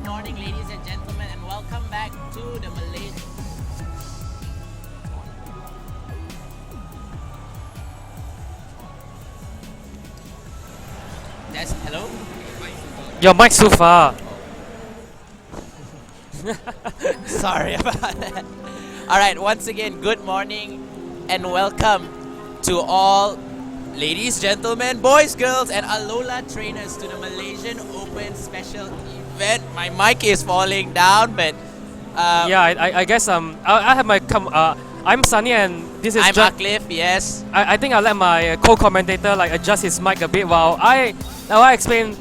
Good morning, ladies and gentlemen, and welcome back to the Malaysia. Yes, hello? Your mic's too far. Sorry about that. Alright, once again, good morning and welcome to all ladies, gentlemen, boys, girls, and Alola trainers to the Malaysian Open special event. My mic is falling down, but I guess I have my I'm Sunny and this is I'm Aklif, yes. I think I'll let my co-commentator adjust his mic a bit while I explain.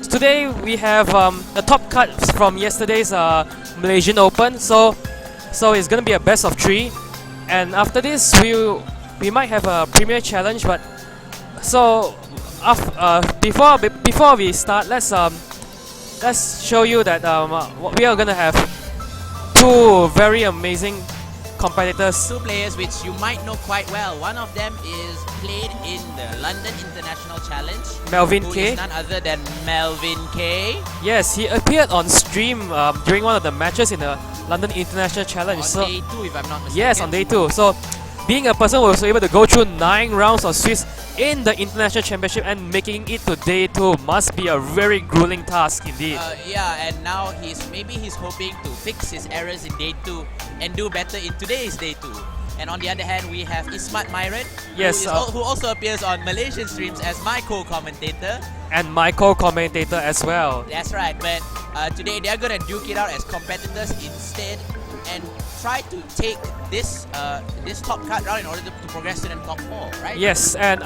Today we have the top cuts from yesterday's Malaysian Open, so it's gonna be a best of 3, and after this we might have a premier challenge. But so before we start, let's show you that we are gonna have two very amazing competitors. Two players which you might know quite well. One of them is played in the London International Challenge. Melvin who K. is none other than Melvin K. Yes, he appeared on stream during one of the matches in the London International Challenge. On day 2, if I'm not mistaken. Yes, on day 2. So, being a person who was able to go through 9 rounds of Swiss in the International Championship and making it to day 2 must be a very grueling task indeed. Yeah, and now he's hoping to fix his errors in day 2 and do better in today's day 2. And on the other hand, we have Ismat Myron, Yes, who also appears on Malaysian streams as my co-commentator. And my co-commentator as well. That's right, but today they're gonna duke it out as competitors instead and try to take this top cut round in order to progress to the top 4, right? Yes, and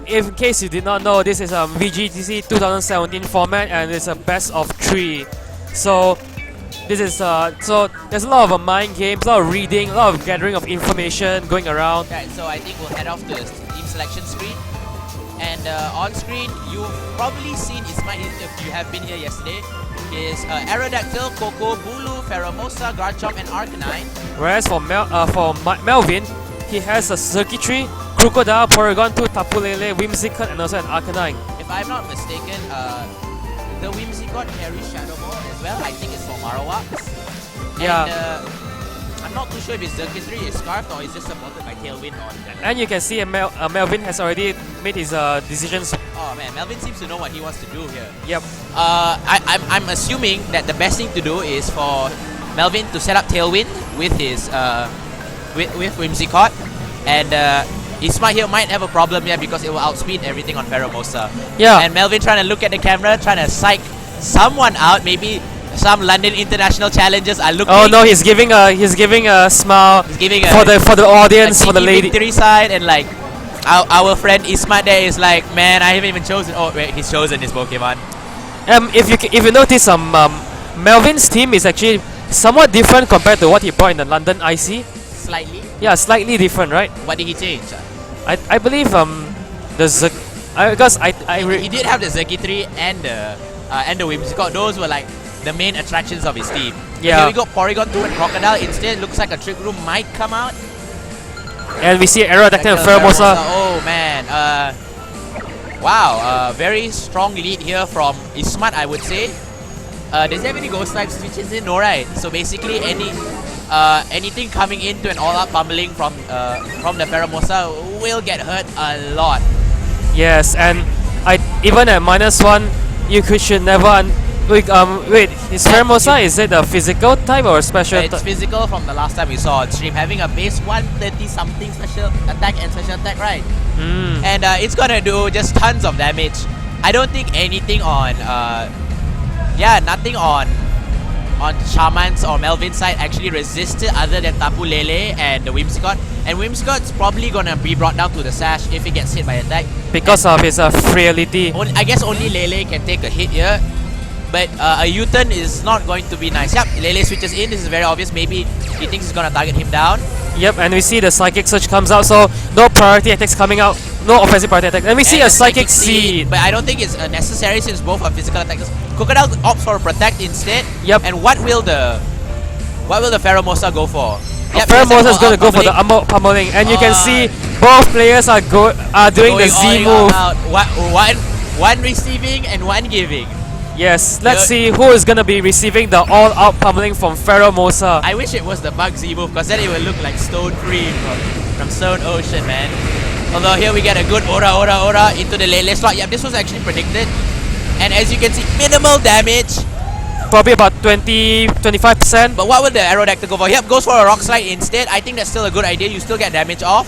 in case you did not know, this is a VGC 2017 format and it's a best of 3. So this is so there's a lot of mind games, a lot of reading, a lot of gathering of information going around. Right, so I think we'll head off to the team selection screen. And on screen, you've probably seen Ismat if you have been here yesterday. Is Aerodactyl, Coco, Bulu, Pheromosa, Garchomp, and Arcanine. Whereas for Melvin, he has a Circuitry, Crocodile, Porygon 2, Tapu Lele, Whimsicott, and also an Arcanine. If I'm not mistaken, the Whimsicott carries Shadow Ball as well. I think it's for Marowak. Yeah. And I'm not too sure if his Circuitry is Scarfed or is just supported by Tailwind on that. And you can see Melvin has already made his decisions. Oh man, Melvin seems to know what he wants to do here. Yep. I'm assuming that the best thing to do is for Melvin to set up Tailwind with his with Whimsicott, and Ismat here might have a problem here because it will outspeed everything on Pheromosa. Yeah. And Melvin trying to look at the camera, trying to psych someone out. Maybe some London International challengers are looking. Oh no, he's giving a smile. He's giving for the audience, for the lady. Victory side, and like our friend Ismat there is like, man, I haven't even chosen. Oh wait, he's chosen his Pokemon. If you notice, Melvin's team is actually somewhat different compared to what he brought in the London IC. Slightly. Yeah, slightly different, right? What did he change? I believe because he did have the Circuitry and the Whimsicott. Those were like the main attractions of his team. Yeah. Here we got Porygon 2 and Crocodile. Instead, looks like a Trick Room might come out. And we see Aerodactyl and Pheromosa. Oh man. Wow. Very strong lead here from Ismat, I would say. Does he have any Ghost type switches in? No, right? So basically, anything coming into an all-out pummeling from the Pheromosa will get hurt a lot. Yes, and even at -1, you should never. Wait, is Pheromosa, is it a physical type or a special type? It's physical from the last time we saw on stream, having a base 130 something special attack and special attack, right? And it's gonna do just tons of damage. I don't think anything on nothing on Shaman's or Melvin's side actually resisted other than Tapu Lele and the Whimsicott. And Whimsicott's probably gonna be brought down to the sash if he gets hit by attack. Because of his frailty. I guess only Lele can take a hit here. But a U-turn is not going to be nice. Yep, Lele switches in. This is very obvious. Maybe he thinks he's going to target him down. Yep, and we see the Psychic Surge comes out. So no priority attacks coming out. No offensive priority attack. And we see a Psychic Seed. But I don't think it's necessary since both are physical attackers. Crocodile opts for Protect instead. Yep. And what will the Pheromosa go for? Yep, Pheromosa is going to go for the pummeling. And you can see both players are doing the Z move. One receiving and one giving. Yes, let's Yeah. see who is gonna be receiving the all-out pummeling from Pharaoh Mosa. I wish it was the Bug Z move, because then it would look like Stone Free from Stone Ocean, man. Although here we get a good aura into the Lele slot. Yeah, this was actually predicted. And as you can see, minimal damage. Probably about 20-25%. But what will the Aerodactyl go for? Yep, goes for a Rock Slide instead. I think that's still a good idea. You still get damage off.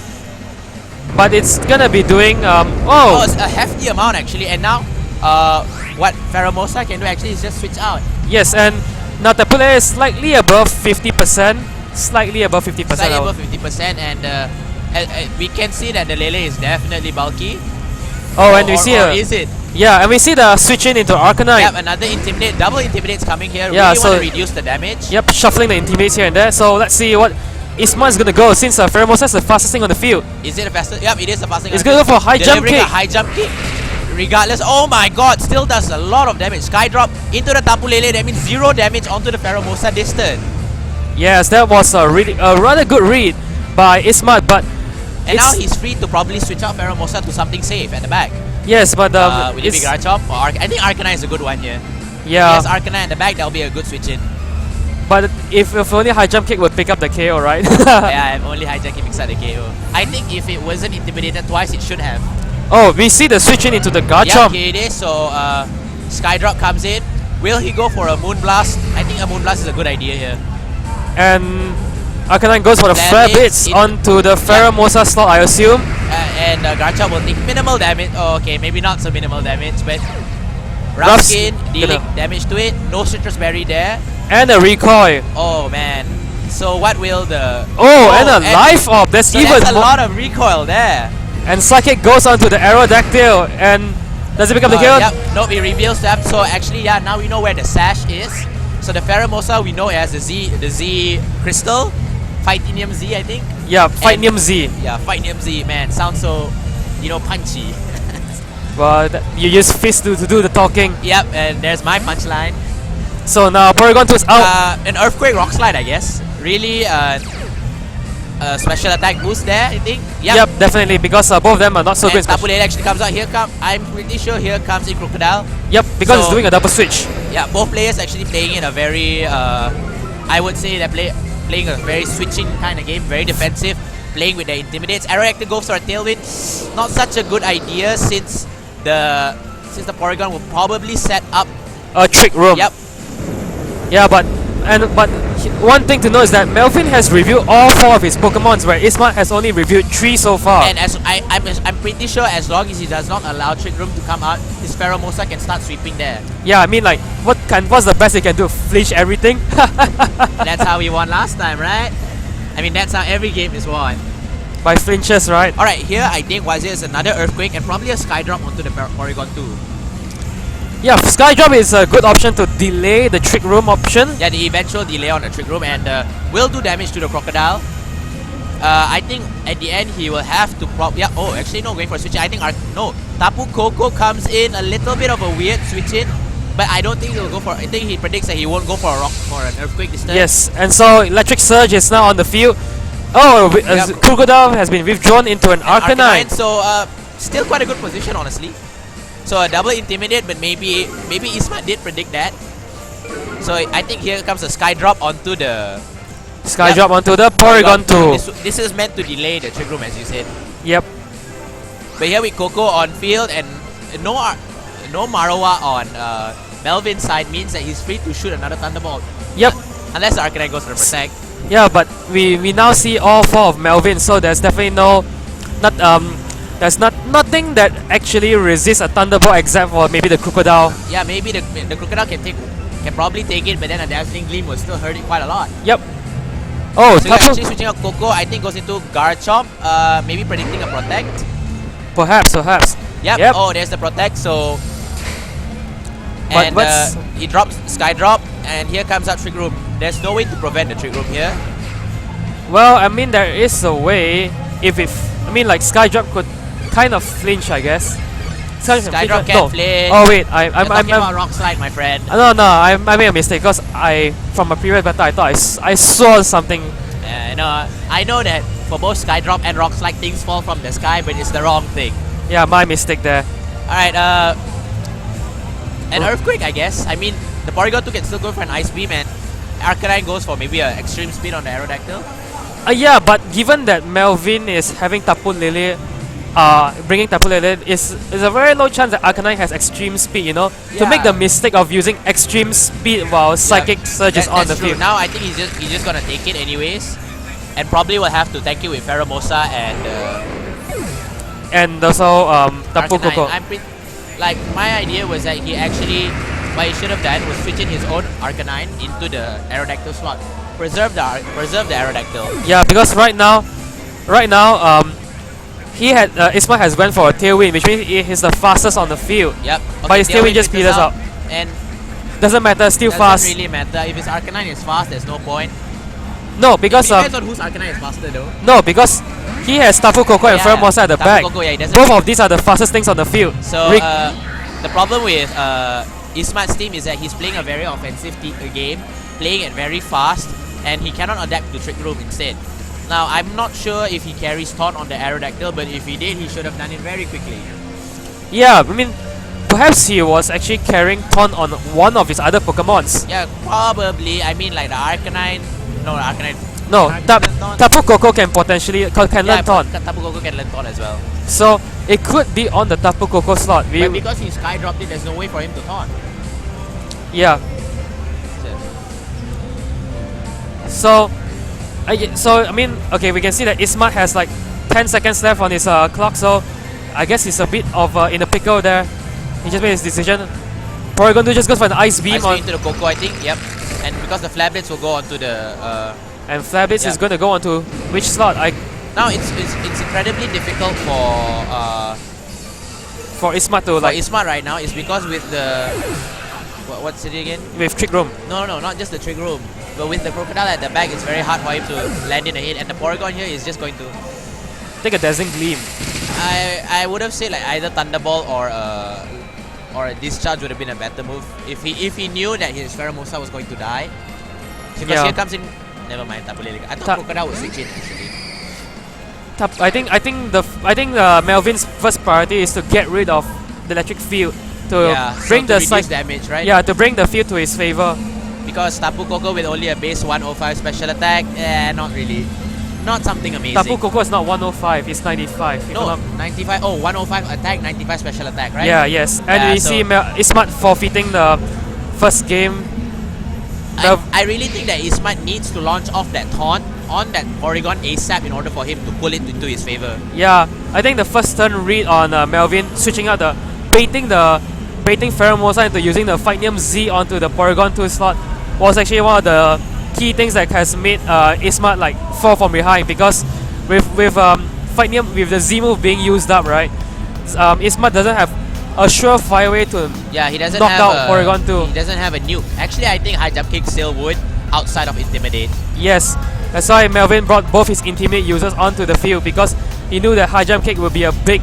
But it's gonna be doing Oh, it's a hefty amount actually. And now, what Pheromosa can do actually is just switch out. yes, and now the player is slightly above 50%. Slightly above 50%. Slightly above 50%, and we can see that the Lele is definitely bulky. Oh, and we see or a, is it? yeah, and we see the switching into Arcanine. Yep, another Intimidate, double Intimidate's coming here. Yeah, Really so- want to reduce the damage. Yep, shuffling the intimidates here and there. So let's see what Ismat is gonna go, since Pheromosa is the fastest thing on the field. Is it a faster? Yep, it is the fastest. It's gonna go for high jump Delivering kick. a high jump kick. Regardless, oh my god, still does a lot of damage. Sky drop into the Tapu Lele, that means 0 damage onto the Pheromosa distant. Yes, that was a rather good read by Ismat, but And now it's- he's free to probably switch out Pheromosa to something safe at the back. yes, but Will it be it's, Garchomp or I think Arcanine is a good one here. yeah, Yes, Arcanine at the back, that'll be a good switch in. but if only high jump kick would pick up the KO, right? Yeah, I'm only hijacking picks at the KO. I think if it wasn't intimidated twice, it should have. Oh, we see the switch in into the Yeah, Garchomp. here it is. So Skydrop comes in. Will he go for a Moonblast? I think a Moonblast is a good idea here. And Arcanine goes for the Damage Flare Blitz in- onto the Pheromosa slot, I assume. And Garchomp will take minimal damage. Oh, okay, maybe not so minimal damage, but Rough Rough Skin Skin dealing gonna- damage to it. No Citrus Berry there. And a recoil. Oh man. So what will the... Oh, and a Life Orb. That's So even that's a more. lot of recoil there. And Psychic goes onto the Aerodactyl. And does it pick up the KO? Yep, nope, it reveals them. So actually, yeah, now we know where the sash is. So the Pheromosa we know it has the Z crystal, Fightinium Z, I think. Yeah, Fightinium Z. Yeah, Fightinium Z, man, sounds so, punchy. Well, you use fist to do the talking. Yep, and there's my punchline. So now Porygon 2 is out. An Earthquake Rock Slide, I guess. Really, a special attack boost there, I think. Yep, definitely, because both of them are not so And good. Tapu Lele actually comes out. I'm pretty sure here comes in Crocodile. Yep, because it's So- doing a double switch. Yeah, both players actually playing in a very, I would say they're playing a very switching kind of game, very defensive, playing with their intimidates. Aerodactyl goes for a tailwind. Not such a good idea since the Porygon will probably set up. A trick room. Yep. Yeah, but one thing to know is that Melvin has reviewed all 4 of his Pokemons, where Ismat has only reviewed 3 so far. And as I'm pretty sure as long as he does not allow Trick Room to come out, his Pheromosa can start sweeping there. Yeah, I mean, like, what's the best he can do? Flinch everything? That's how we won last time, right? I mean, that's how every game is won. By flinches, right? Alright, here I think Wazir is another Earthquake and probably a Skydrop onto the Porygon 2. Yeah, Skydrop is a good option to delay the Trick Room option. Yeah, the eventual delay on the Trick Room and will do damage to the Crocodile. I think at the end he will have to actually no, going for a switch in. I think Tapu Koko comes in a little bit of a weird switch in, but I don't think he'll go for. I think he predicts that he won't go for a rock for an Earthquake this time. Yes, and so Electric Surge is now on the field. Oh, Yep. Crocodile has been withdrawn into an Arcanine. So still quite a good position honestly. So a double Intimidate, but maybe Ismat did predict that. So I think here comes a Skydrop onto the Skydrop onto the Porygon 2. This is meant to delay the Trick Room as you said. Yep. But here with Coco on field and no Marawa on Melvin's side means that he's free to shoot another Thunderbolt. Yep. Unless the Arcanine goes for the Protect. Yeah, but we now see all 4 of Melvin, so there's definitely there's nothing that actually resists a Thunderbolt except for maybe the Crocodile. Yeah, maybe the Crocodile can probably take it, but then a Dazzling Gleam will still hurt it quite a lot. Yep. Oh, So Tapu, actually switching out Coco, I think goes into Garchomp, maybe predicting a Protect. perhaps. Yep. Oh, there's the Protect, so... But And what's- he drops Skydrop, and here comes out Trick Room. There's no way to prevent the Trick Room here. Well, I mean, there is a way like Skydrop could kind of flinch, I guess. Skydrop No. can flinch. Oh wait, I'm talking about Rock Slide, my friend. no, I made a mistake because from a previous battle I thought I saw something. No, I know that for both Skydrop and Rock Slide things fall from the sky, but it's the wrong thing. Yeah, my mistake there. Alright, An Earthquake, I guess. I mean, the Porygon 2 can still go for an Ice Beam, and Arcanine goes for maybe an Extreme Speed on the Aerodactyl. Yeah, but given that Melvin is having Tapu Lele, bringing Tapu Lele, is a very low chance that Arcanine has Extreme Speed, you know, to make the mistake of using Extreme Speed while Psychic Surge is on the field. Now I think he's just gonna take it anyways, and probably will have to tank it with Pheromosa and also Tapu Arcanine. Koko. Like, my idea was that what he should have done was switch in his own Arcanine into the Aerodactyl slot. Preserve the Aerodactyl. Yeah, because right now, Ismat has went for a Tailwind, which means he's the fastest on the field. Yep. Okay, but his Tailwind just speeds us up. And doesn't matter, still fast. Doesn't really matter. If his Arcanine is fast, there's no point. No, because it depends on whose Arcanine is faster though. No, because he has Tapu Koko and Pheromosa at the back. Koko, both of these are the fastest things on the field. So the problem with Ismat's team is that he's playing a very offensive game, playing it very fast, and he cannot adapt to Trick Room instead. Now, I'm not sure if he carries Taunt on the Aerodactyl, but if he did, he should have done it very quickly. Yeah, I mean, perhaps he was actually carrying Taunt on one of his other Pokemons. Yeah, probably. I mean, like the Arcanine. No, Arcanine. No, Tapu Koko can potentially learn Taunt. Tapu Koko can learn Taunt as well. So it could be on the Tapu Koko slot. But because he Sky dropped it, there's no way for him to Taunt. Yeah. So I mean, okay, we can see that Ismat has like 10 seconds left on his clock. So I guess he's a bit of in a pickle there. He just made his decision. Porygon 2 just goes for an Ice Beam into the Koko, I think. Yep. And because the Flare Blitz will go onto the and Flare Blitz is going to go onto which slot? Now it's incredibly difficult for Ismat to Ismat right now is because with the what's it again? With Trick Room. No, not just the Trick Room, but with the Crocodile at the back, it's very hard for him to land in a hit, and the Porygon here is just going to take a Dazzling Gleam. I would have said like either Thunderbolt or a Discharge would have been a better move if he knew that his Pheromosa was going to die. Because here comes in. Never mind, Tapu Lele. I thought Crocodile would switch in actually. I think Melvin's first priority is to get rid of the electric field to bring the damage, right? Yeah, to bring the field to his favor. Because Tapu Koko with only a base 105 special attack, not really. Not something amazing. Tapu Koko is not 105, it's 95. No, 95. Oh, 105 attack, 95 special attack, right? Yeah, yes. And we see Ismat forfeiting the first game. I really think that Ismat needs to launch off that taunt on that Porygon ASAP in order for him to pull it into his favor. Yeah, I think the first turn read on Melvin switching out baiting Pheromosa into using the Fightium Z onto the Porygon 2 slot was actually one of the key things that has made Ismat like fall from behind, because with Fightium, with the Z move being used up, right, Ismat doesn't have a surefire way to knock out Porygon 2. He doesn't have a nuke. Actually, I think High Jump Kick still would, outside of Intimidate. Yes, that's why Melvin brought both his Intimidate users onto the field, because he knew that High Jump Kick would be a big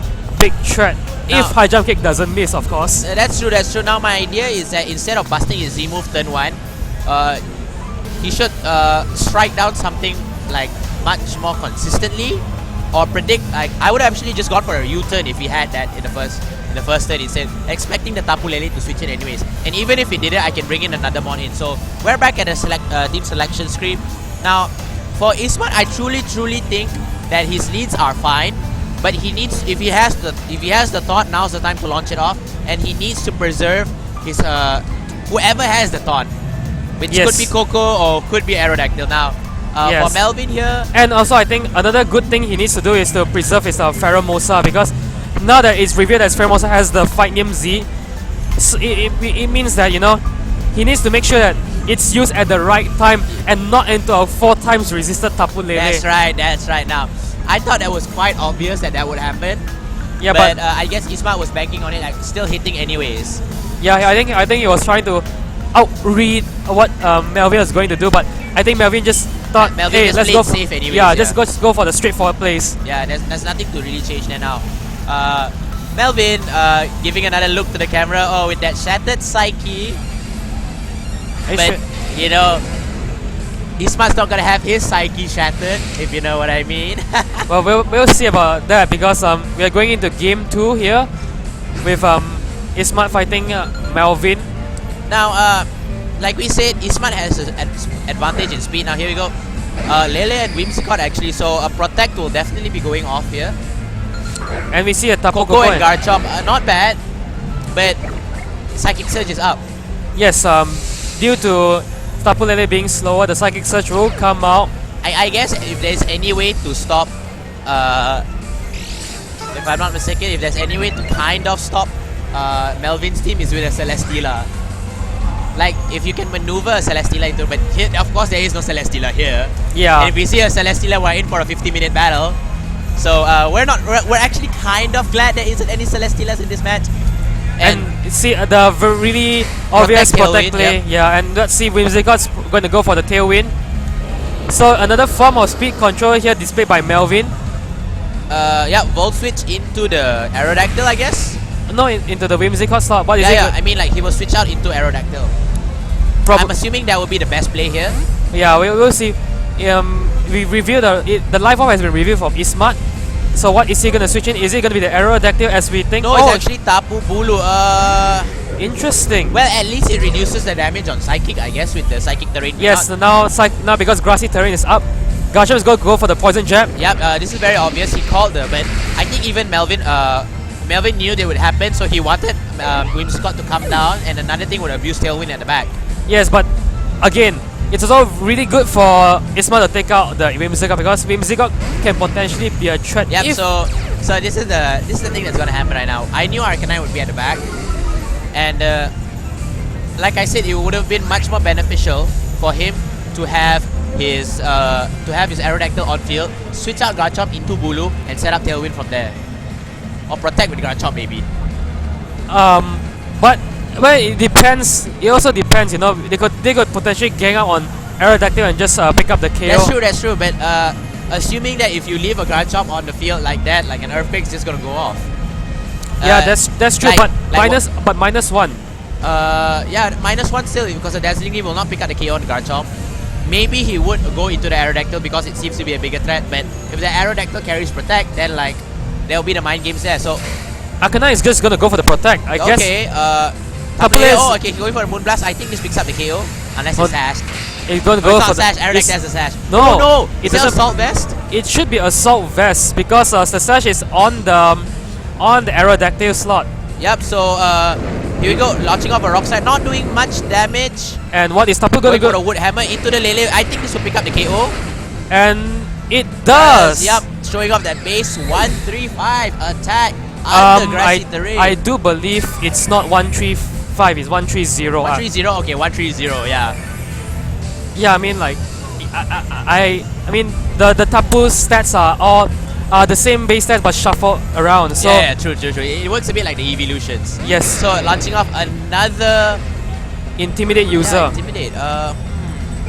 threat. Now, if High Jump Kick doesn't miss, of course. That's true. Now my idea is that instead of busting his Z move turn 1, he should strike down something like much more consistently, or predict. Like, I would have actually just gone for a U-turn if he had that in the first turn instead, expecting the Tapu Lele to switch it anyways. And even if he did it, I can bring in another Mon in. So we're back at a team selection screen. Now, for Ismat, I truly think that his leads are fine, but he needs, if he has the thought, now's the time to launch it off, and he needs to preserve his whoever has the thought, which could be Koko or could be Aerodactyl. Now, for Melvin here, and also I think another good thing he needs to do is to preserve his Pheromosa, because now that it's revealed that Pheromosa has the Fightium Z, it means that, you know, he needs to make sure that it's used at the right time and not into a 4 times resisted Tapu Lele. That's right. Now, I thought that was quite obvious that would happen. Yeah, but I guess Ismat was banking on it, like still hitting anyways. Yeah, I think he was trying to outread what Melvin was going to do, but I think Melvin just thought, hey, let's go safe anyways. Just go for the straightforward plays. Yeah, there's nothing to really change there now. Melvin giving another look to the camera. Oh, with that shattered Psyche. But you know, Ismat's not gonna have his Psyche shattered, if you know what I mean. Well, we'll see about that, because we are going into game 2 here with Ismat fighting Melvin. Now, like we said, Ismat has an advantage in speed. Now here we go. Lele and Whimsicott actually, so a Protect will definitely be going off here. And we see a Tapu Coco Koko and Garchomp, not bad, but Psychic Surge is up. Yes, due to Tapu Lele being slower, the Psychic Surge will come out. I guess if there's any way to stop, if I'm not mistaken, if there's any way to kind of stop Melvin's team is with a Celesteela. Like, if you can maneuver a Celesteela into, but here, of course there is no Celesteela here. Yeah. And if we see a Celesteela, we're in for a 50-minute battle. So we're actually kind of glad there isn't any Celesteelas in this match. And see the really obvious Protect play. Yep. Yeah, and let's see Whimsicott's going to go for the Tailwind. So another form of speed control here displayed by Melvin. Yeah, Volt Switch into the Aerodactyl, I guess. No, into the Whimsicott slot. What is it? Yeah, I mean, like, he will switch out into Aerodactyl. I'm assuming that will be the best play here. Yeah, we'll see. We reviewed the live off has been reviewed from Ismat. So what is he gonna switch in? Is it gonna be the Aerodactyl as we think? No, it's actually Tapu Bulu. Interesting. Well, at least it reduces the damage on Psychic, I guess, with the Psychic terrain. Yes, now because Grassy terrain is up, Garchomp is going to go for the Poison Jab. Yep, this is very obvious. He called the, but I think even Melvin knew they would happen, so he wanted Whimsicott to come down, and another thing would abuse Tailwind at the back. Yes, but again, it's also really good for Isma to take out the Whimsicott because Whimsicott can potentially be a threat. Yep. So this is the thing that's gonna happen right now. I knew Arcanine would be at the back, and like I said, it would have been much more beneficial for him to have his Aerodactyl on field, switch out Garchomp into Bulu, and set up Tailwind from there, or Protect with Garchomp maybe. But well, it depends. It also depends. You know, they could potentially gang up on Aerodactyl and just pick up the KO. That's true. But assuming that if you leave a Garchomp on the field like that, like an Earthquake's just gonna go off. Yeah, that's true. But -1. Yeah, -1 still because the Dazzling Gleam will not pick up the KO on Garchomp. Maybe he would go into the Aerodactyl because it seems to be a bigger threat. But if the Aerodactyl carries Protect, then like there will be the mind games there. So Arcanine is just gonna go for the Protect, I guess. Okay. Okay, he's going for a Moonblast. I think this picks up the KO unless it's Sash. It's going to go for Sash. Aerodactyl has a Sash. No, it's an Assault Vest. It should be Assault Vest because the Sash is on the Aerodactyl slot. Yep. So here we go, launching off a Rock Slide, not doing much damage. And what is Tapu going to go? For a Wood Hammer into the Lele. I think this will pick up the KO. And it does. Yep, showing off that base 135 attack under Grassy terrain. I do believe it's not 135, it's 130. 130, okay, 130, yeah. Yeah, I mean like, I mean the Tapu stats are all the same base stats but shuffled around. So yeah, true. It works a bit like the evolutions. Yes. So launching off another Intimidate user. Yeah, Intimidate.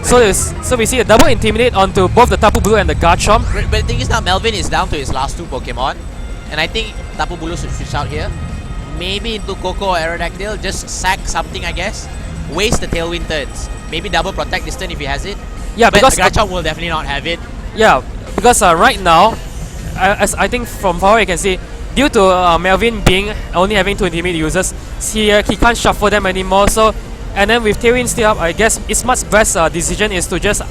So we see a double Intimidate onto both the Tapu Bulu and the Garchomp. But the thing is now Melvin is down to his last two Pokemon, and I think Tapu Bulu should switch out here. Maybe into Coco or Aerodactyl, just sack something, I guess. Waste the Tailwind turns. Maybe double Protect this turn if he has it. Yeah, but because Garchomp will definitely not have it. Yeah, because right now, as I think from far you can see, due to Melvin only having 2 Intimidate users, he can't shuffle them anymore. So, and then with Tailwind still up, I guess Ismat's best decision is to just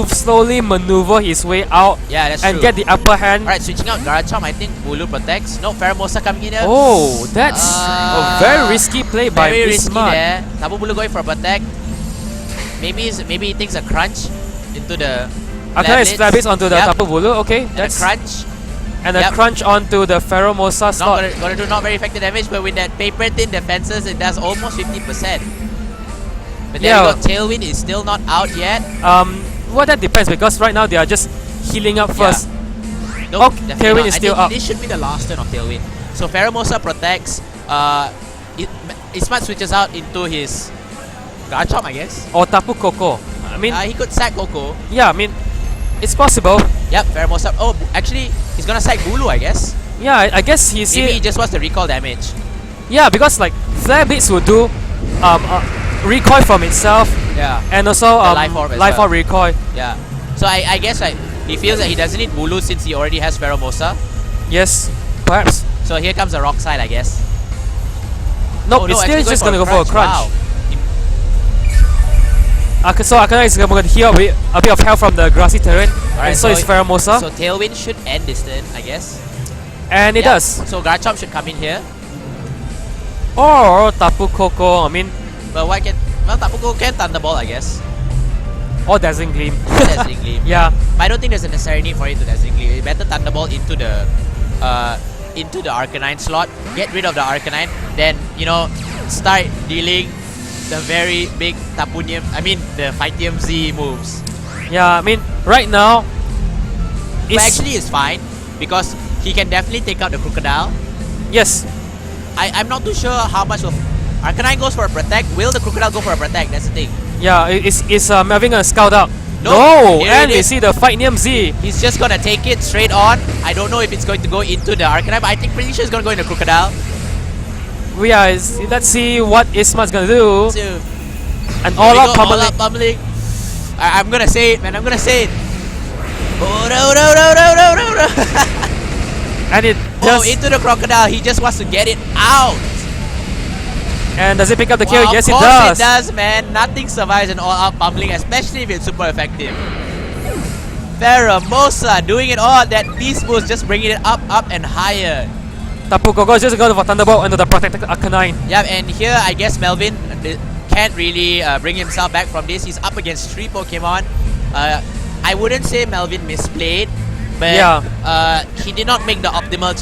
slowly maneuver his way out. Yeah, that's and true. Get the upper hand. Alright, switching out Garchomp, I think Bulu protects. No, Pheromosa coming in here. Oh, that's a very risky play by very risky Ismat. there. Tapu Bulu going for a protect. Maybe he thinks a crunch into the Akana is Flabits onto the Tapu Bulu. Okay, that's a crunch. And a crunch onto the Pheromosa slot. Gonna do not very effective damage, but with that paper thin defenses, it does almost 50%. But there we go, Tailwind is still not out yet. Well, that depends because right now they are just healing up first. Nope, Tailwind is still up. This should be the last turn of Tailwind. So Pheromosa protects. Ismat switches out into his Garchomp, I guess. Or Tapu Koko. I mean, he could sack Koko. Yeah, I mean, it's possible. Yep, Pheromosa. Oh, actually, he's gonna sack Bulu, I guess. Yeah, I guess he's. Maybe he just wants the recall damage. Yeah, because like Flare Blitz will do recoil from itself. Yeah. And also life orb recoil. Yeah. So I guess like he feels that he doesn't need Bulu since he already has Pheromosa. Yes, perhaps. So here comes the rock side, I guess. Nope, Oh, no, it's still actually just gonna go for a crunch. Wow. So Akana is going to heal a bit of health from the grassy terrain, Alright, and so is Pheromosa, So Tailwind should end this turn, I guess. and it Yeah. does. So Garchomp should come in here. Or Tapu Koko, I mean, But what can... Well, Tapu Koko can Thunderbolt, I guess. or Dazzling Gleam. Dazzling Gleam. Yeah, But I don't think there's a necessary need for it to Dazzling Gleam. You better Thunderbolt into the Arcanine slot. Get rid of the Arcanine. Then, you know, start dealing the very big Tapunium... I mean, the Phytium Z moves. yeah, I mean, right now, But actually it's fine. Because he can definitely take out the Crocodile. yes, I'm not too sure how much of... Arcanine goes for a Protect. Will the Crocodile go for a Protect? That's the thing. yeah, is Melvin gonna scout out? No, No, here and it we is. see the Phytium Z. He's just gonna take it straight on. I don't know if it's going to go into the Arcanine, but I think pretty sure it's gonna go into Crocodile. Let's see what Ismat's gonna do. So, And here all we out go, pummeling. pummeling. I'm gonna say it, man. I'm gonna say it. Oh, no. And it Oh, just into the Crocodile. He just wants to get it out. and does it pick up the kill? Wow, Yes, of it course does. it does, man. Nothing survives an all-out pummeling, especially if it's super effective. Pheromosa doing it all. That beast boost just bringing it up and higher. Tapu Koko is just going for Thunderbolt into the protected Arcanine. Yeah, and here I guess Melvin can't really bring himself back from this. He's up against 3 Pokemon. I wouldn't say Melvin misplayed, but Yeah. he did not make the optimal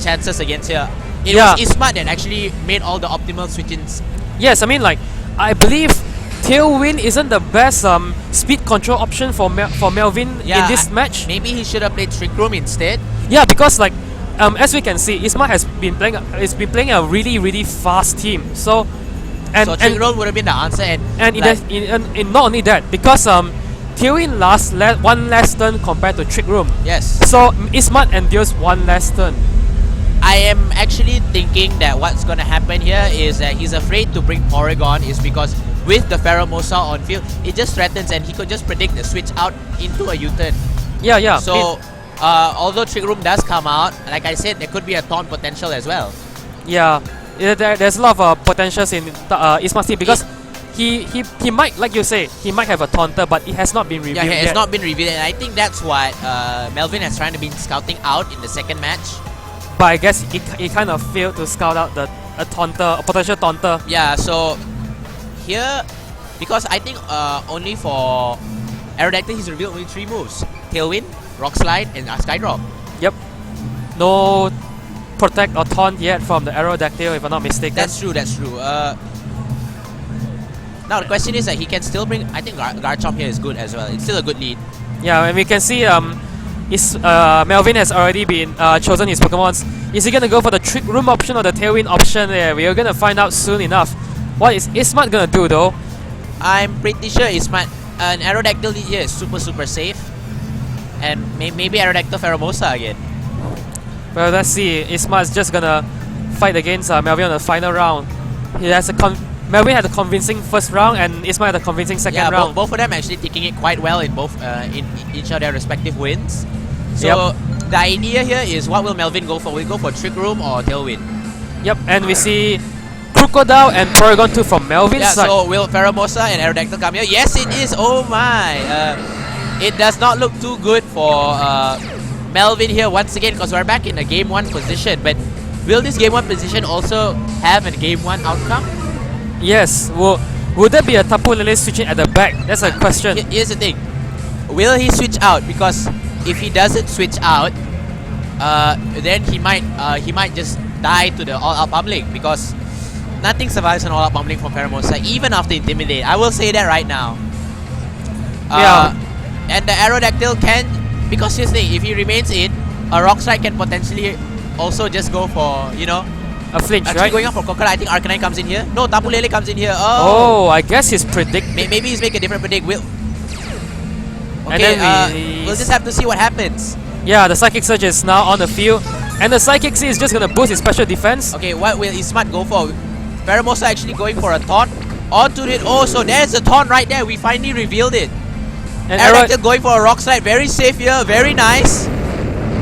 chances against here. It Yeah. was Ismat that actually made all the optimal switch-ins. Yes, I mean, like, I believe Tailwind isn't the best speed control option for Melvin in this match. Maybe he should have played Trick Room instead. Yeah, because like as we can see, Ismat has been playing a really fast team. So So Trick Room would have been the answer. and not only that, because Tailwind lasts one less turn compared to Trick Room. Yes. So Ismat endures one less turn. I am actually thinking that what's gonna happen here is that he's afraid to bring Porygon is because with the Pheromosa on field, it just threatens and he could just predict the switch out into a U-turn. Yeah. So, although Trick Room does come out, like I said, there could be a taunt potential as well. There's a lot of potentials in Ismat's team because he might, like you say, he might have a taunter, but it has not been revealed Yeah, it has yet. not been revealed, and I think that's what Melvin has trying to be scouting out in the second match. But I guess he kind of failed to scout out a potential taunter. Yeah, so here, because I think only for Aerodactyl he's revealed only 3 moves: Tailwind, Rock Slide, and Skydrop. Yep. No protect or taunt yet from the Aerodactyl, if I'm not mistaken. That's true. Now the question is that he can still bring. I think Garchomp here is good as well. It's still a good lead. Yeah, and we can see Melvin has already been chosen his Pokemons. Is he gonna go for the Trick Room option or the Tailwind option? Yeah, we are gonna find out soon enough. What is Ismat gonna do though? I'm pretty sure Ismat an Aerodactyl lead here is super safe, and maybe Aerodactyl Pheromosa again. Well, let's see. Ismat's just gonna fight against Melvin on the final round. He has Melvin had a convincing first round, and Ismat had a convincing second round. Both of them actually taking it quite well in both in each of their respective wins. So the idea here is, what will Melvin go for? Will he go for Trick Room or Tailwind? Yep, and we see Crocodile and Porygon 2 from Melvin's Yeah, side. so will Pheromosa and Aerodactyl come here? Yes, it is. Oh my! It does not look too good for Melvin here once again, because we're back in a game 1 position. But will this game 1 position also have a game 1 outcome? Yes. Would there be a Tapu Lele switching at the back? That's a question. Here's the thing: will he switch out? Because if he doesn't switch out, then he might just die to the all-out pummeling, because nothing survives an all-out pummeling from Pheromosa, even after Intimidate. I will say that right now. And the Aerodactyl can, because here's the thing: if he remains in, a Rock Strike can potentially also just go for, you know, A flinch, actually right? going up for Crocodile. I think Arcanine comes in here. No, Tapu Lele comes in here. Oh, I guess he's Maybe he's making a different predict. And Okay, then we'll just have to see what happens. Yeah, the Psychic Surge is now on the field, and the Psychic Sea is just gonna boost his special defense. Okay, what will Ismat go for? Pheromosa actually going for a taunt onto it. Oh, so there's the taunt right there. We finally revealed it. And Aerodactyl going for a Rock Slide. Very safe here. Very nice.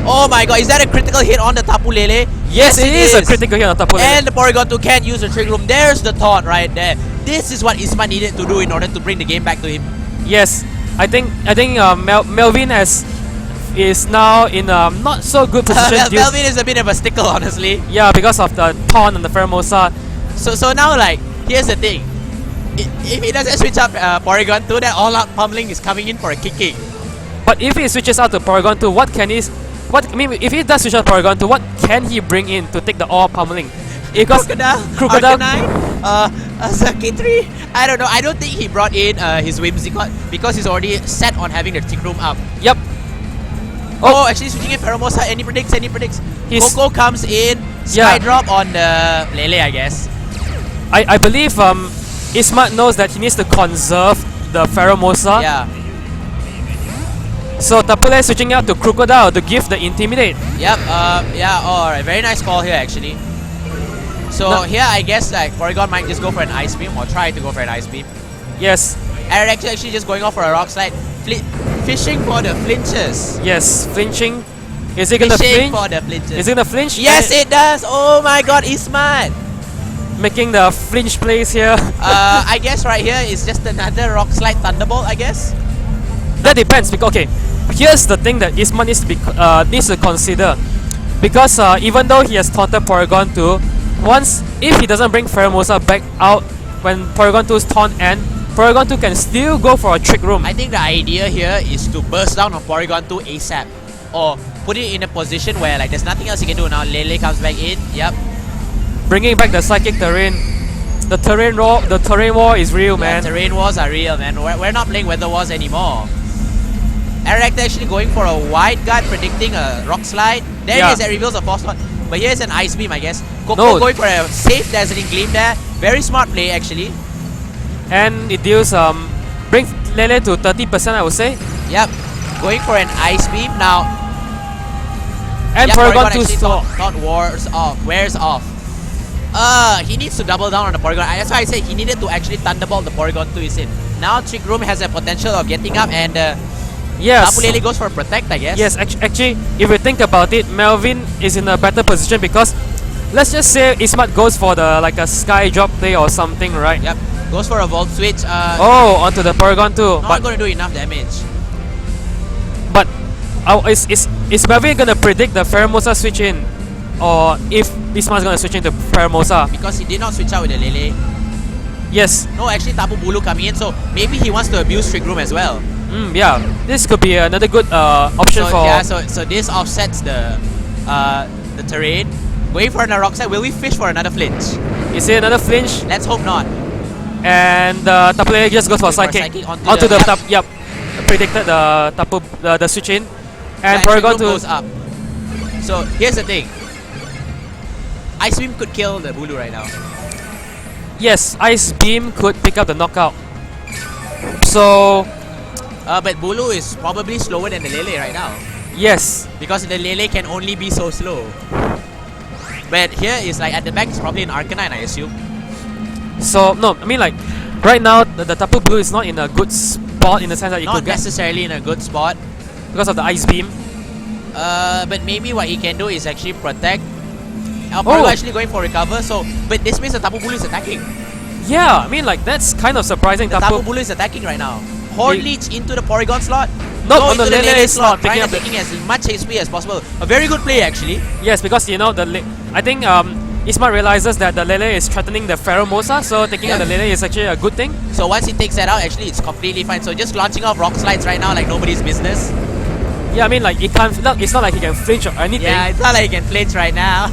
Oh my god, is that a critical hit on the Tapu Lele? Yes, it is a critical hit on Tapu Lele. And the Porygon 2 can't use the Trick Room. There's the taunt right there. This is what Ismat needed to do in order to bring the game back to him. Yes, I think Melvin is now in a not so good position. Melvin is a bit of a stickle, honestly. Yeah, because of the taunt on the Pheromosa. So now, like, here's the thing. If he doesn't switch up Porygon 2, that all-out pummeling is coming in for a kicking. But if he switches out to Porygon 2, if he does switch out Porygon 2, what can he bring in to take the all pummeling? Because Crocodile, Circuitry. I don't know. I don't think he brought in his Whimsicott because he's already set on having the Trick Room up. Yep. Oh, actually switching in Pheromosa. Any predicts? Coco comes in. Skydrop on the Lele, I guess. I believe Ismat knows that he needs to conserve the Pheromosa. Yeah. So Tapu Lele switching out to Crocodile to give the Intimidate. Yep. Yeah. Alright. Very nice call here, actually. So here, I guess like Porygon might just go for an Ice Beam or try to go for an Ice Beam. Yes. And actually just going off for a Rock Slide, fishing for the flinches. Yes, flinching. Is he gonna flinch? For the flinches. Is he gonna flinch? Yes, it does. Oh my God, Ismat. Making the flinch plays here. I guess right here is just another Rock Slide Thunderbolt, I guess. That depends because okay, here's the thing that Ismat needs to consider, because even though he has taunted Porygon 2, if he doesn't bring Pheromosa back out when Porygon 2's taunt ends, Porygon 2 can still go for a Trick Room. I think the idea here is to burst down on Porygon 2 ASAP, or put it in a position where like there's nothing else he can do. Now Lele comes back in. Yep. Bringing back the Psychic Terrain. The terrain war is real, man. Terrain wars are real, man. We're not playing Weather Wars anymore. Aerodactyl actually going for a wide guard, predicting a Rock Slide. There it is, that reveals a Force Spot. But here's an Ice Beam, I guess. Coco going for a safe Dazzling Gleam there. Very smart play, actually. And it deals brings Lele to 30%, I would say. Yep. Going for an Ice Beam now. And yep, Porygon 2 wears off. He needs to double down on the Porygon. That's why I said he needed to actually Thunderbolt the Porygon 2 is in. Now Trick Room has a potential of getting up, and yes, Tapu Lele goes for Protect, I guess. Yes, actually, if you think about it, Melvin is in a better position because let's just say Ismat goes for the like a Sky Drop play or something, right? Yep. Goes for a Volt Switch. Onto the Porygon 2. Not going to do enough damage. But is Melvin going to predict the Pheromosa switch in? Or if Ismat's going to switch into Pheromosa? Because he did not switch out with the Lele. Yes. No, actually Tapu Bulu coming in, so maybe he wants to abuse Trick Room as well. Yeah, this could be another good option for... Yeah, so this offsets the terrain. Going for another Rock Slide. Will we fish for another flinch? Is it another flinch? Let's hope not. And Tapu Lele just goes for Psychic. Onto the top. Yep. Predicted the switch in. And Porygon 2 goes up. So here's the thing. Ice Beam could kill the Bulu right now. Yes, Ice Beam could pick up the knockout. So... but Bulu is probably slower than the Lele right now. Yes. Because the Lele can only be so slow. But here is like at the back is probably an Arcanine, I assume. So, no, I mean like, right now the Tapu Bulu is not in a good spot in the sense that not necessarily in a good spot. Because of the Ice Beam. But maybe what he can do is actually Protect. Porygon actually going for Recover, so... But this means the Tapu Bulu is attacking. Yeah, I mean like, that's kind of surprising. The Tapu Bulu is attacking right now. Horn Leech into the Porygon slot. Not on the Lele slot. Trying to taking as much HP as possible. A very good play, actually. Yes, because you know I think Ismat realizes that the Lele is threatening the Pheromosa, so taking out the Lele is actually a good thing. So once he takes that out, actually it's completely fine. So just launching off Rock Slides right now like nobody's business. Yeah, I mean like it's not like he can flinch or anything. Yeah, it's not like he can flinch right now.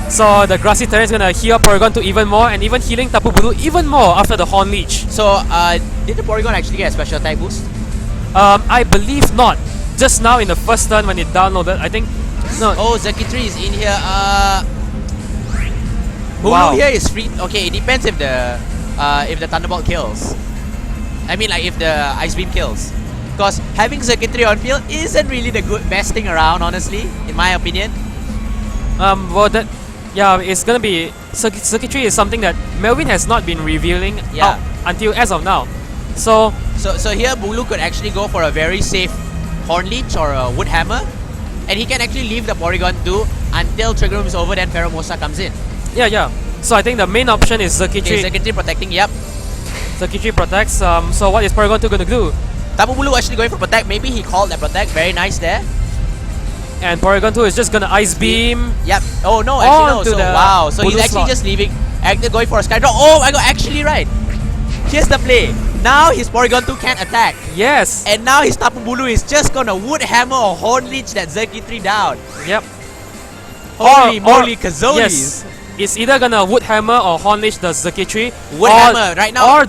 So the Grassy Terrain is gonna heal Porygon 2 even more, and even healing Tapu Bulu even more after the Horn Leech. So did the Porygon actually get a special attack boost? I believe not. Just now in the first turn when it downloaded, I think. No. Oh, Zekitri is in here. Bulu here is free. Okay, it depends if the Thunderbolt kills. I mean, like if the Ice Beam kills. Because having Zekitri on field isn't really the best thing around, honestly, in my opinion. It's gonna be circuitry is something that Melvin has not been revealing out until as of now. So here Bulu could actually go for a very safe Horn Leech or a Wood Hammer. And he can actually leave the Porygon too until Trick Room is over, then Pheromosa comes in. Yeah. So I think the main option is Okay, Zerkitry. Zerkitry protecting, yep. Zerkitry protects. So what is Porygon 2 gonna do? Tapu Bulu actually going for protect. Maybe he called that protect. Very nice there. And Porygon 2 is just gonna Ice Beam. Yep. Oh no, actually no. to So the wow. So he's Bulu actually slot. just leaving. Actually going for a Skydrop. Oh my god, actually right. Here's the play. Now his Porygon 2 can't attack. Yes. And now his Tapu Bulu is just gonna Wood Hammer or Horn Leech that Zerkitry down. Yep. Holy moly, Kazolis. Yes. It's either gonna Wood Hammer or Horn Leech the Zerkitry. Wood Hammer right now. Or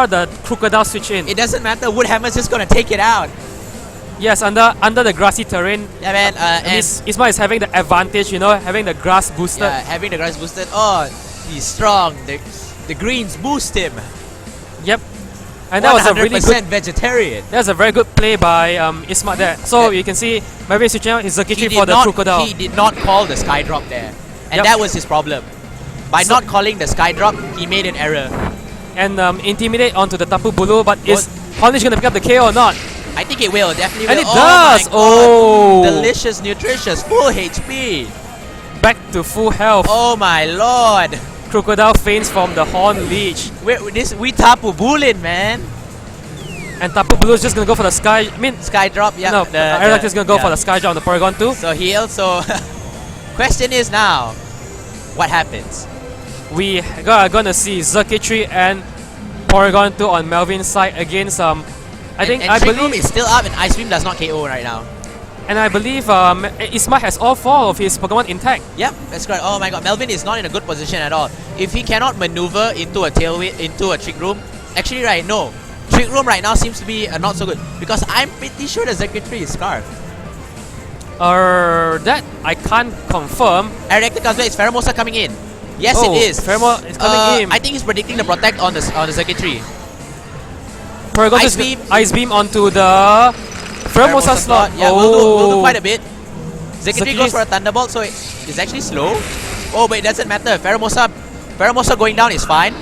the Crocodile switch in. It doesn't matter. Wood Hammer's just gonna take it out. Yes, under the grassy terrain. Yeah, man. And Ismat is having the advantage, you know, having the grass boosted. yeah, having the grass boosted. Oh, he's strong. The greens boost him. Yep. And that was a really 100% good. vegetarian. That was a very good play by Ismat there. So you can see Melvin switching out his Zerkitry for the Crocodile. He did not call the Skydrop there. And Yep. that was his problem. By not calling the Skydrop, he made an error. And Intimidate onto the Tapu Bulu, but is Horn Leech gonna pick up the KO or not? I think it will, definitely will. And it Oh does! my God. Oh! Delicious, nutritious, full HP. Back to full health. Oh my lord. Crocodile feigns from the Horn Leech. We Tapu Bulin, man. And Tapu Bulu is just gonna go for the Sky. I mean, Skydrop, yeah. no, Aerodactyl is gonna go for the Sky Drop on the Porygon 2. So he also... Question is now, what happens? We are gonna see Zerkitry and Porygon 2 on Melvin's side against I Trick Room believe is still up and Ice Beam does not KO right now. Ismat has all 4 of his Pokemon intact. Yep, that's correct. Oh my god, Melvin is not in a good position at all. If he cannot maneuver into a tailwind, into a Trick Room, actually right, no. Trick Room right now seems to be not so good because I'm pretty sure the Zerkitry is Scarf. That I can't confirm. Aerodactyl comes back, is Pheromosa coming in? Yes, Oh, it is. Pheromosa is coming in. I think he's predicting the protect on the Zerkitry. Porygon Ice just Beam. Ice Beam onto the Pheromosa slot. Yeah, we'll do quite a bit. Zerkitry Zerkitry goes for a Thunderbolt, so it's actually slow. Oh, but it doesn't matter. Pheromosa going down is fine.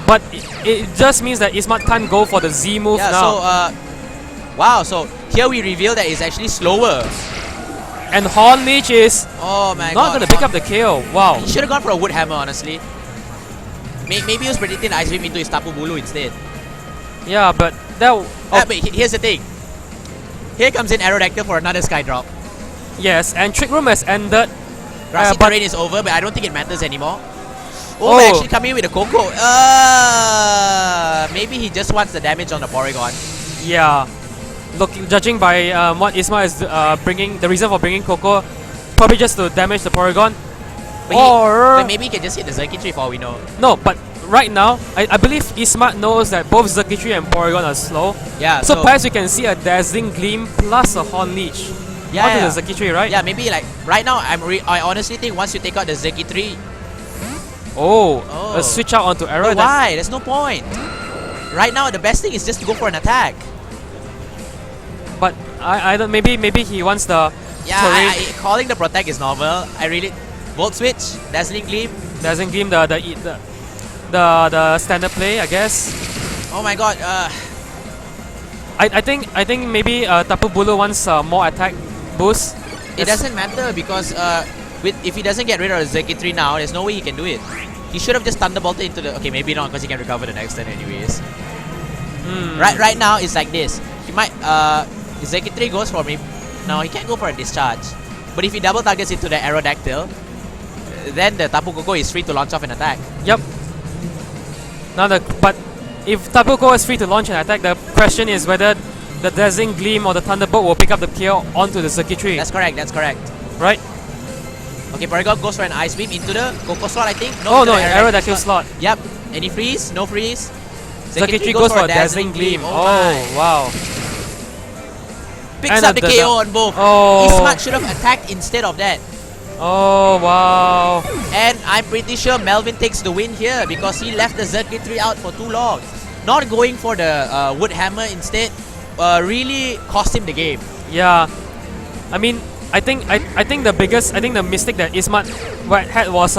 But it just means that Ismat can't go for the Z move Yeah, now. so wow, so here we reveal that it's actually slower. And Horn Leech is Oh my god. not gonna pick up the KO. Wow. He should have gone for a Wood Hammer, honestly. Maybe he was predicting the Ice Beam into his Tapu Bulu instead. Yeah, but that. But here's the thing. Here comes in Aerodactyl for another Skydrop. Yes, and Trick Room has ended. Grassy but terrain is over, but I don't think it matters anymore. Oh. We're actually coming in with a Coco. Maybe he just wants the damage on the Porygon. yeah, judging by what Isma is bringing, the reason for bringing Coco, probably just to damage the Porygon. But maybe he can just hit the Zerkitry for all we know. No, but right now, I believe Ismat knows that both Zerkitry and Porygon are slow. Yeah, So perhaps we can see a Dazzling Gleam plus a Horn Leech onto the Zerkitry, right? Yeah, maybe like right now, I honestly think once you take out the Zerkitry, a switch out onto Arrow. but why? There's no point. Right now, the best thing is just to go for an attack. But I don't. Maybe he wants the terrain. Calling the protect is normal. I really Volt Switch, Dazzling Gleam. Dazzling Gleam the standard play, I guess. Oh my god. I think maybe Tapu Bulu wants more attack boost. It doesn't matter because if he doesn't get rid of the Zerkitry now, there's no way he can do it. He should have just Thunderbolted into the... Okay, maybe not because he can recover the next turn anyways. Right now, it's like this. He might... the Zerkitry goes for me. No, he can't go for a Discharge. But if he double targets into the Aerodactyl, then the Tapu Koko is free to launch off an attack. Yep. But if Tapu Koko is free to launch an attack, the question is whether the Dazzling Gleam or the Thunderbolt will pick up the KO onto the Zerkitry. That's correct. Right? Okay, Porygon goes for an Ice Beam into the Koko slot, I think. No, into the Aerodactyl slot. Yep. Any freeze? No freeze. Zerkitry goes for a Dazzling Gleam. Oh, Wow. Picks And up the KO on both. Oh. Ismat should have attacked instead of that. Oh, wow. And I'm pretty sure Melvin takes the win here because he left the Zerkitry out for too long. Not going for the Wood Hammer instead really cost him the game. Yeah. I mean, I think the mistake that Ismat had was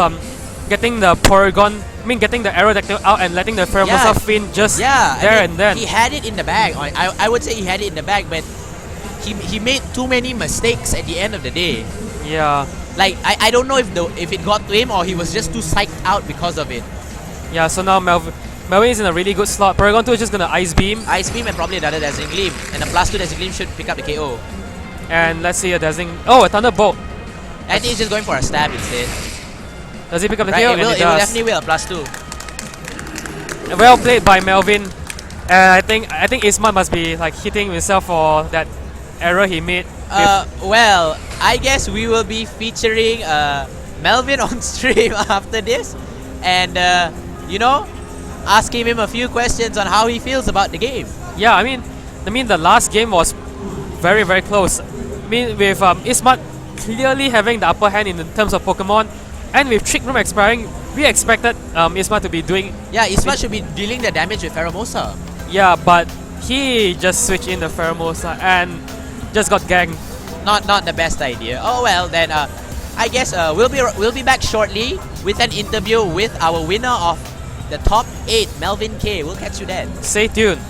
getting the Porygon, getting the Aerodactyl out and letting the Pheromosa Fin just there and then. He had it in the bag. I would say he had it in the bag, but he made too many mistakes at the end of the day. Yeah. Like I don't know if it got to him or he was just too psyched out because of it. Yeah, so now Melvin is in a really good slot. Paragon 2 is just gonna Ice Beam. Ice Beam and probably another Dazzling Gleam. And a +2 Dazzling Gleam should pick up the KO. And let's see a Dazzling. Oh, a Thunderbolt. I think he's just going for a stab instead. Does he pick up the Right, KO? it will And he does. definitely will, +2. Well played by Melvin. And I think Ismat must be like hitting himself for that error he made. Well, I guess we will be featuring Melvin on stream after this. And, you know, asking him a few questions on how he feels about the game. Yeah, I mean the last game was very, very close. I mean, with Ismat clearly having the upper hand in terms of Pokemon, and with Trick Room expiring, we expected Ismat to be doing. Yeah, Ismat should be dealing the damage with Pheromosa. Yeah, but he just switched in the Pheromosa and just got ganked. Not the best idea. Oh well, then I guess we'll be back shortly with an interview with our winner of the top 8, Melvin K. We'll catch you then. Stay tuned.